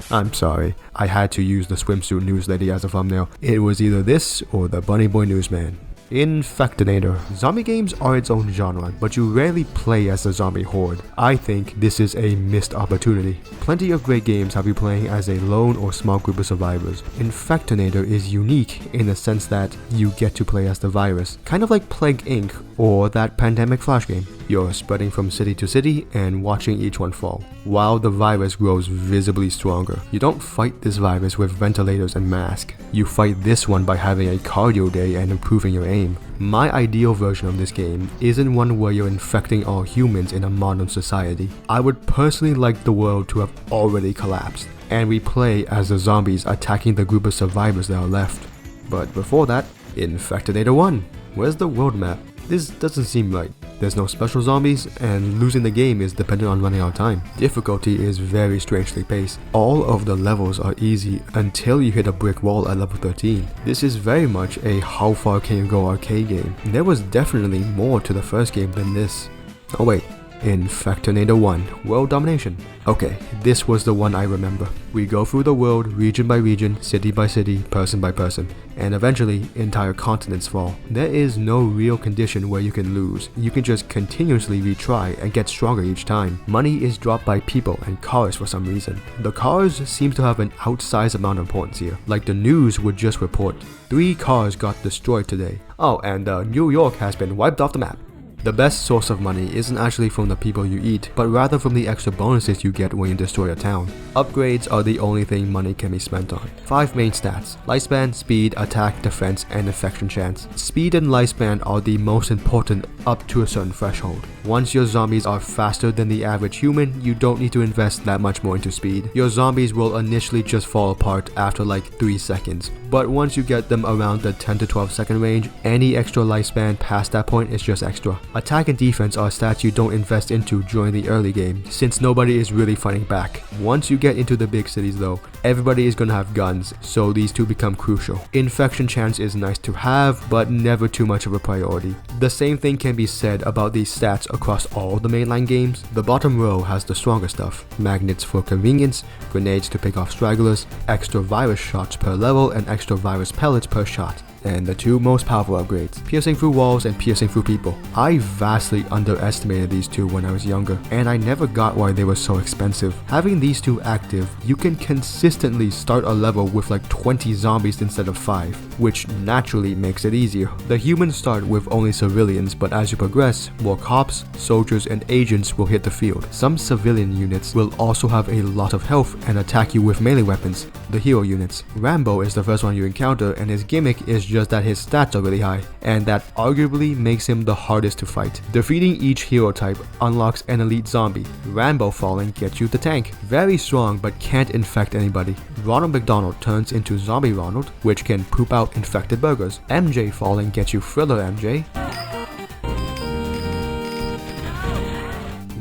I'm sorry, I had to use the swimsuit news lady as a thumbnail. It was either this or the Bunny Boy Newsman. Infectonator. Zombie games are its own genre, but you rarely play as a zombie horde. I think this is a missed opportunity. Plenty of great games have you playing as a lone or small group of survivors. Infectonator is unique in the sense that you get to play as the virus, kind of like Plague Inc. or that Pandemic Flash game. You're spreading from city to city and watching each one fall, while the virus grows visibly stronger. You don't fight this virus with ventilators and masks. You fight this one by having a cardio day and improving your aim. My ideal version of this game isn't one where you're infecting all humans in a modern society. I would personally like the world to have already collapsed, and we play as the zombies attacking the group of survivors that are left. But before that, Infectonator 1. Where's the world map? This doesn't seem right. There's no special zombies, and losing the game is dependent on running out of time. Difficulty is very strangely paced. All of the levels are easy until you hit a brick wall at level 13. This is very much a how far can you go arcade game. There was definitely more to the first game than this. Oh wait. Infectonator 1, World Domination. Okay, this was the one I remember. We go through the world region by region, city by city, person by person, and eventually entire continents fall. There is no real condition where you can lose. You can just continuously retry and get stronger each time. Money is dropped by people and cars for some reason. The cars seems to have an outsized amount of importance here. Like the news would just report, 3 cars got destroyed today. Oh, and New York has been wiped off the map. The best source of money isn't actually from the people you eat, but rather from the extra bonuses you get when you destroy a town. Upgrades are the only thing money can be spent on. 5 main stats: lifespan, speed, attack, defense, and infection chance. Speed and lifespan are the most important up to a certain threshold. Once your zombies are faster than the average human, you don't need to invest that much more into speed. Your zombies will initially just fall apart after like 3 seconds, but once you get them around the 10 to 12 second range, any extra lifespan past that point is just extra. Attack and defense are stats you don't invest into during the early game, since nobody is really fighting back. Once you get into the big cities though, everybody is gonna have guns, so these two become crucial. Infection chance is nice to have, but never too much of a priority. The same thing can be said about these stats across all the mainline games. The bottom row has the stronger stuff: magnets for convenience, grenades to pick off stragglers, extra virus shots per level, and extra virus pellets per shot. And the 2 most powerful upgrades: piercing through walls and piercing through people. I vastly underestimated these 2 when I was younger, and I never got why they were so expensive. Having these 2 active, you can consistently start a level with like 20 zombies instead of 5, which naturally makes it easier. The humans start with only civilians, but as you progress, more cops, soldiers, and agents will hit the field. Some civilian units will also have a lot of health and attack you with melee weapons, the hero units. Rambo is the first one you encounter, and his gimmick is just that his stats are really high, and that arguably makes him the hardest to fight. Defeating each hero type unlocks an elite zombie. Rambo falling gets you the tank. Very strong but can't infect anybody. Ronald McDonald turns into Zombie Ronald, which can poop out infected burgers. MJ falling gets you Thriller MJ.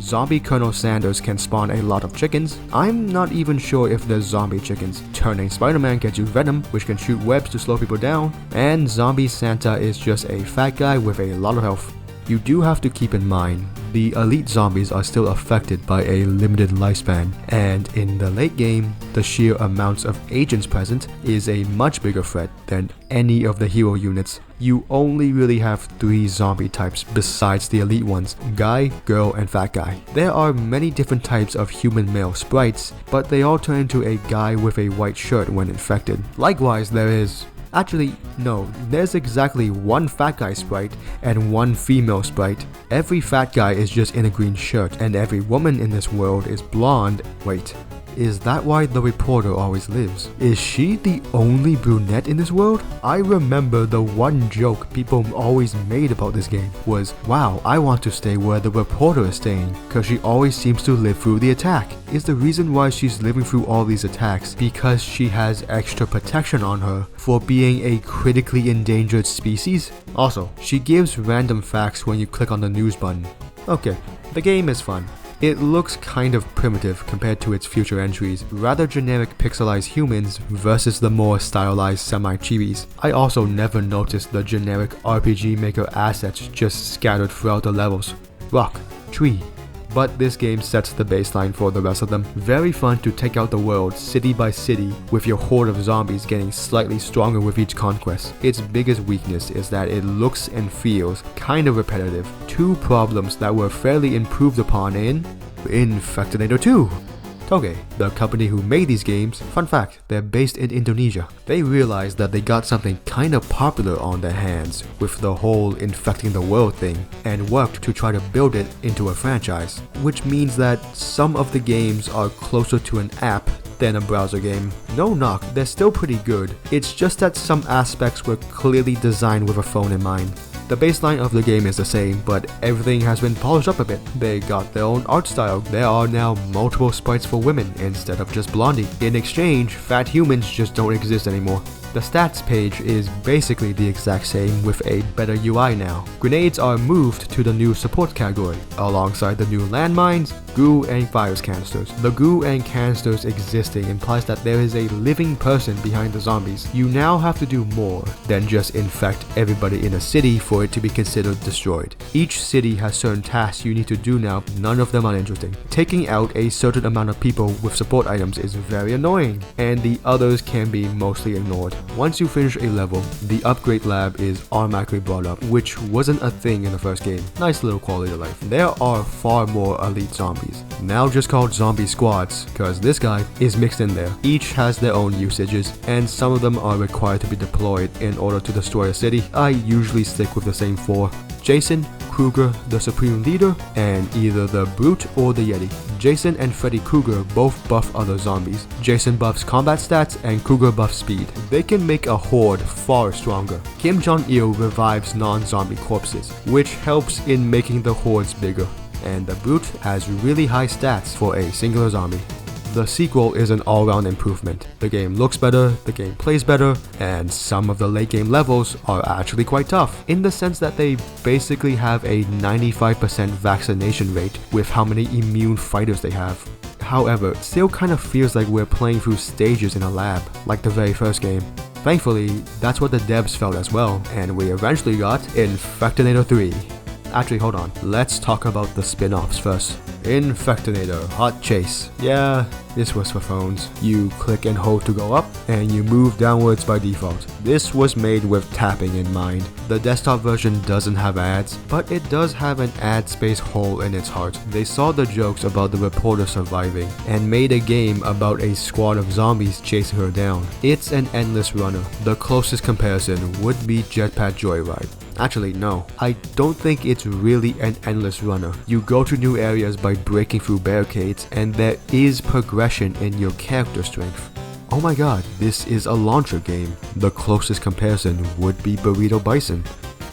Zombie Colonel Sanders can spawn a lot of chickens. I'm not even sure if there's zombie chickens. Turning Spider-Man gets you Venom, which can shoot webs to slow people down. And Zombie Santa is just a fat guy with a lot of health. You do have to keep in mind, the elite zombies are still affected by a limited lifespan, and in the late game, the sheer amounts of agents present is a much bigger threat than any of the hero units. You only really have 3 zombie types besides the elite ones: guy, girl, and fat guy. There are many different types of human male sprites, but they all turn into a guy with a white shirt when infected. Likewise, there is... Actually, no, there's exactly 1 fat guy sprite and 1 female sprite. Every fat guy is just in a green shirt, and every woman in this world is blonde. Wait, is that why the reporter always lives? Is she the only brunette in this world? I remember the one joke people always made about this game was, wow, I want to stay where the reporter is staying, cause she always seems to live through the attack. Is the reason why she's living through all these attacks because she has extra protection on her for being a critically endangered species? Also, she gives random facts when you click on the news button. Okay, the game is fun. It looks kind of primitive compared to its future entries, rather generic pixelized humans versus the more stylized semi-chibis. I also never noticed the generic RPG Maker assets just scattered throughout the levels. Rock, tree, but this game sets the baseline for the rest of them. Very fun to take out the world city by city with your horde of zombies getting slightly stronger with each conquest. Its biggest weakness is that it looks and feels kind of repetitive. Two problems that were fairly improved upon in Infectonator 2. Toge, the company who made these games, fun fact, they're based in Indonesia. They realized that they got something kinda popular on their hands with the whole infecting the world thing and worked to try to build it into a franchise, which means that some of the games are closer to an app than a browser game. No knock, they're still pretty good. It's just that some aspects were clearly designed with a phone in mind. The baseline of the game is the same, but everything has been polished up a bit. They got their own art style. There are now multiple sprites for women instead of just Blondie. In exchange, fat humans just don't exist anymore. The stats page is basically the exact same with a better UI now. Grenades are moved to the new support category, alongside the new landmines, goo, and virus canisters. The goo and canisters existing implies that there is a living person behind the zombies. You now have to do more than just infect everybody in a city for it to be considered destroyed. Each city has certain tasks you need to do now, none of them are interesting. Taking out a certain amount of people with support items is very annoying, and the others can be mostly ignored. Once you finish a level, the upgrade lab is automatically brought up, which wasn't a thing in the first game. Nice little quality of life. There are far more elite zombies, now just called zombie squads, cause this guy is mixed in there. Each has their own usages, and some of them are required to be deployed in order to destroy a city. I usually stick with the same four: Jason, Kruger, the Supreme Leader, and either the Brute or the Yeti. Jason and Freddy Krueger both buff other zombies. Jason buffs combat stats and Krueger buffs speed. They can make a horde far stronger. Kim Jong-il revives non-zombie corpses, which helps in making the hordes bigger. And the Brute has really high stats for a singular zombie. The sequel is an all-round improvement. The game looks better, the game plays better, and some of the late game levels are actually quite tough, in the sense that they basically have a 95% vaccination rate with how many immune fighters they have. However, it still kind of feels like we're playing through stages in a lab, like the very first game. Thankfully, that's what the devs felt as well, and we eventually got Infectonator 3. Actually, hold on, let's talk about the spin-offs first. Infectonator Hot Chase. Yeah, this was for phones. You click and hold to go up, and you move downwards by default. This was made with tapping in mind. The desktop version doesn't have ads, but it does have an ad space hole in its heart. They saw the jokes about the reporter surviving, and made a game about a squad of zombies chasing her down. It's an endless runner. The closest comparison would be Jetpack Joyride. Actually, no, I don't think it's really an endless runner. You go to new areas by breaking through barricades, and there is progression in your character strength. Oh my god, this is a launcher game. The closest comparison would be Burrito Bison.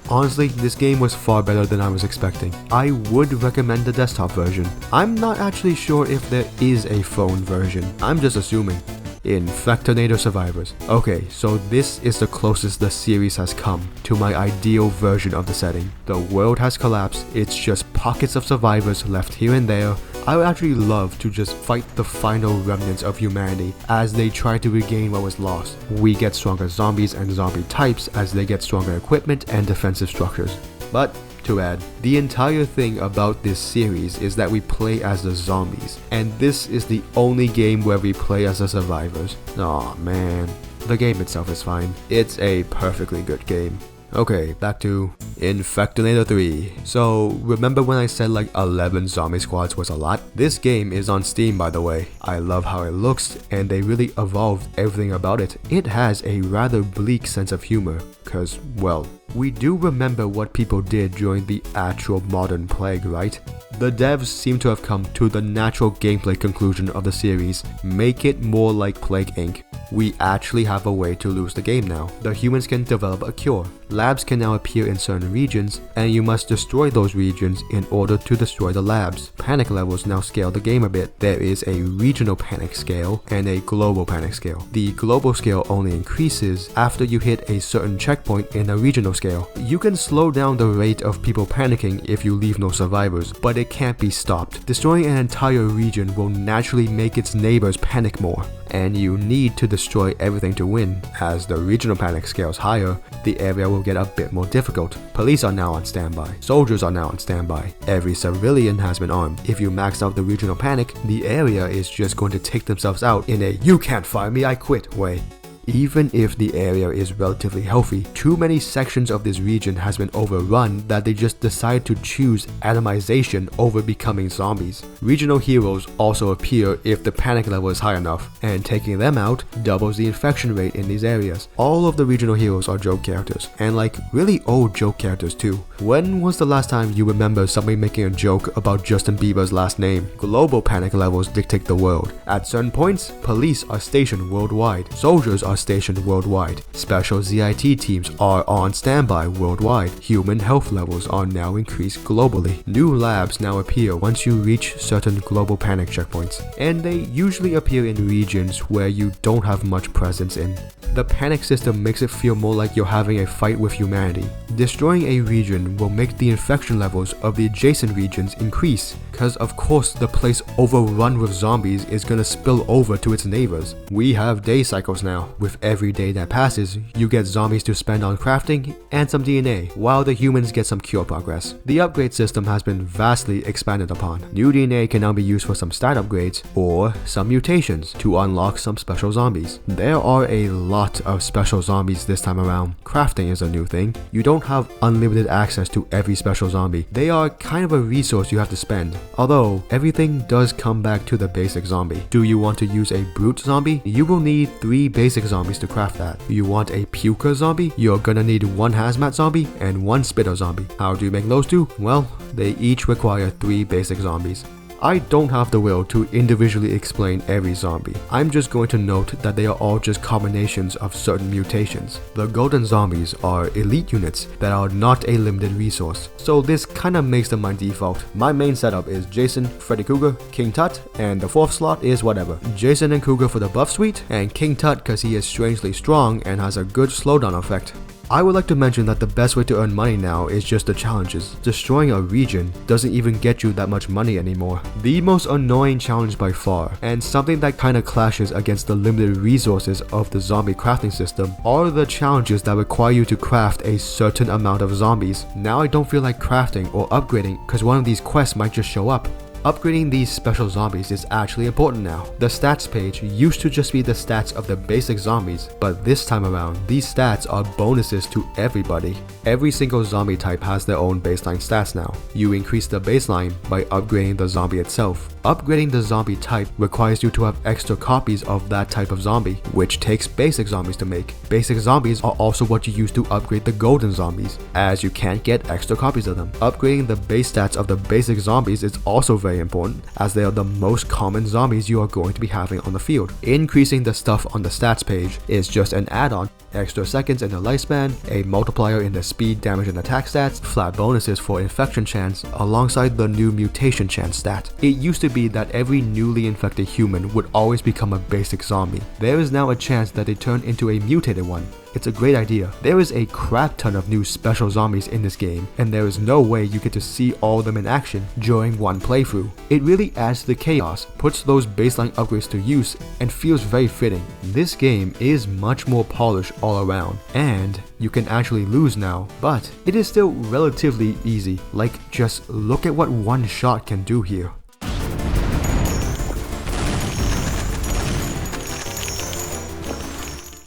Honestly, this game was far better than I was expecting. I would recommend the desktop version. I'm not actually sure if there is a phone version. I'm just assuming. Infectonator Survivors. Okay, so this is the closest the series has come to my ideal version of the setting. The world has collapsed, it's just pockets of survivors left here and there. I would actually love to just fight the final remnants of humanity as they try to regain what was lost. We get stronger zombies and zombie types as they get stronger equipment and defensive structures. But to add, the entire thing about this series is that we play as the zombies, and this is the only game where we play as the survivors. Aw man, the game itself is fine. It's a perfectly good game. Okay, back to Infectonator 3. So, remember when I said like 11 zombie squads was a lot? This game is on Steam, by the way. I love how it looks, and they really evolved everything about it. It has a rather bleak sense of humor, cause, well, we do remember what people did during the actual modern plague, right? The devs seem to have come to the natural gameplay conclusion of the series: make it more like Plague Inc. We actually have a way to lose the game now. The humans can develop a cure. Labs can now appear in certain regions, and you must destroy those regions in order to destroy the labs. Panic levels now scale the game a bit. There is a regional panic scale and a global panic scale. The global scale only increases after you hit a certain checkpoint in a regional scale. You can slow down the rate of people panicking if you leave no survivors, but it can't be stopped. Destroying an entire region will naturally make its neighbors panic more, and you need to destroy everything to win. As the regional panic scales higher, the area will get a bit more difficult. Police are now on standby. Soldiers are now on standby. Every civilian has been armed. If you max out the regional panic, the area is just going to take themselves out in a "you can't fire me, I quit" way. Even if the area is relatively healthy, too many sections of this region has been overrun that they just decide to choose atomization over becoming zombies. Regional heroes also appear if the panic level is high enough, and taking them out doubles the infection rate in these areas. All of the regional heroes are joke characters, and like really old joke characters too. When was the last time you remember somebody making a joke about Justin Bieber's last name? Global panic levels dictate the world. At certain points, police are stationed worldwide. Soldiers are stationed worldwide. Special ZIT teams are on standby worldwide. Human health levels are now increased globally. New labs now appear once you reach certain global panic checkpoints, and they usually appear in regions where you don't have much presence in. The panic system makes it feel more like you're having a fight with humanity. Destroying a region will make the infection levels of the adjacent regions increase, because of course the place overrun with zombies is gonna spill over to its neighbors. We have day cycles now. With every day that passes, you get zombies to spend on crafting and some DNA, while the humans get some cure progress. The upgrade system has been vastly expanded upon. New DNA can now be used for some stat upgrades or some mutations to unlock some special zombies. There are a lot of special zombies this time around. Crafting is a new thing. You don't have unlimited access to every special zombie. They are kind of a resource you have to spend, although everything does come back to the basic zombie. Do you want to use a brute zombie? You will need 3 basic zombies to craft that. You want a puker zombie? You're gonna need 1 hazmat zombie and 1 spitter zombie. How do you make those 2? Well, they each require 3 basic zombies. I don't have the will to individually explain every zombie. I'm just going to note that they are all just combinations of certain mutations. The golden zombies are elite units that are not a limited resource, so this kinda makes them my default. My main setup is Jason, Freddy Krueger, King Tut, and the 4th slot is whatever. Jason and Krueger for the buff suite, and King Tut cause he is strangely strong and has a good slowdown effect. I would like to mention that the best way to earn money now is just the challenges. Destroying a region doesn't even get you that much money anymore. The most annoying challenge by far, and something that kinda clashes against the limited resources of the zombie crafting system, are the challenges that require you to craft a certain amount of zombies. Now I don't feel like crafting or upgrading because one of these quests might just show up. Upgrading these special zombies is actually important now. The stats page used to just be the stats of the basic zombies, but this time around, these stats are bonuses to everybody. Every single zombie type has their own baseline stats now. You increase the baseline by upgrading the zombie itself. Upgrading the zombie type requires you to have extra copies of that type of zombie, which takes basic zombies to make. Basic zombies are also what you use to upgrade the golden zombies, as you can't get extra copies of them. Upgrading the base stats of the basic zombies is also very important, as they are the most common zombies you are going to be having on the field. Increasing the stuff on the stats page is just an add-on. Extra seconds in the lifespan, a multiplier in the speed, damage, and attack stats, flat bonuses for infection chance, alongside the new mutation chance stat. It used to be that every newly infected human would always become a basic zombie. There is now a chance that they turn into a mutated one. It's a great idea. There is a crap ton of new special zombies in this game, and there is no way you get to see all of them in action during one playthrough. It really adds to the chaos, puts those baseline upgrades to use, and feels very fitting. This game is much more polished all around, and you can actually lose now, but it is still relatively easy. Like, just look at what one shot can do here.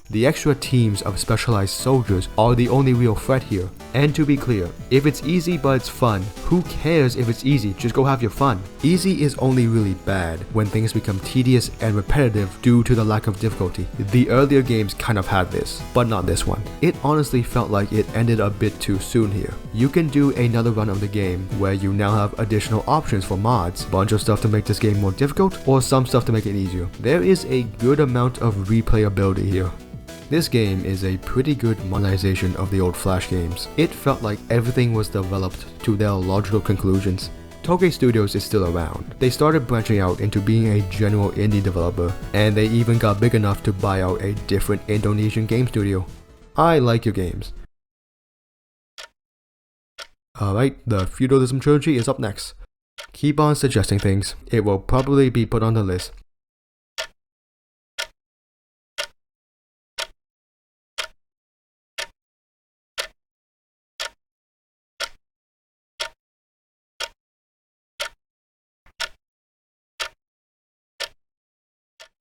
The extra teams of specialized soldiers are the only real threat here. And to be clear, if it's easy but it's fun, who cares if it's easy, just go have your fun. Easy is only really bad when things become tedious and repetitive due to the lack of difficulty. The earlier games kind of had this, but not this one. It honestly felt like it ended a bit too soon here. You can do another run of the game where you now have additional options for mods, bunch of stuff to make this game more difficult, or some stuff to make it easier. There is a good amount of replayability here. This game is a pretty good modernization of the old Flash games. It felt like everything was developed to their logical conclusions. Toge Studios is still around. They started branching out into being a general indie developer, and they even got big enough to buy out a different Indonesian game studio. I like your games. Alright, the Feudalism Trilogy is up next. Keep on suggesting things. It will probably be put on the list.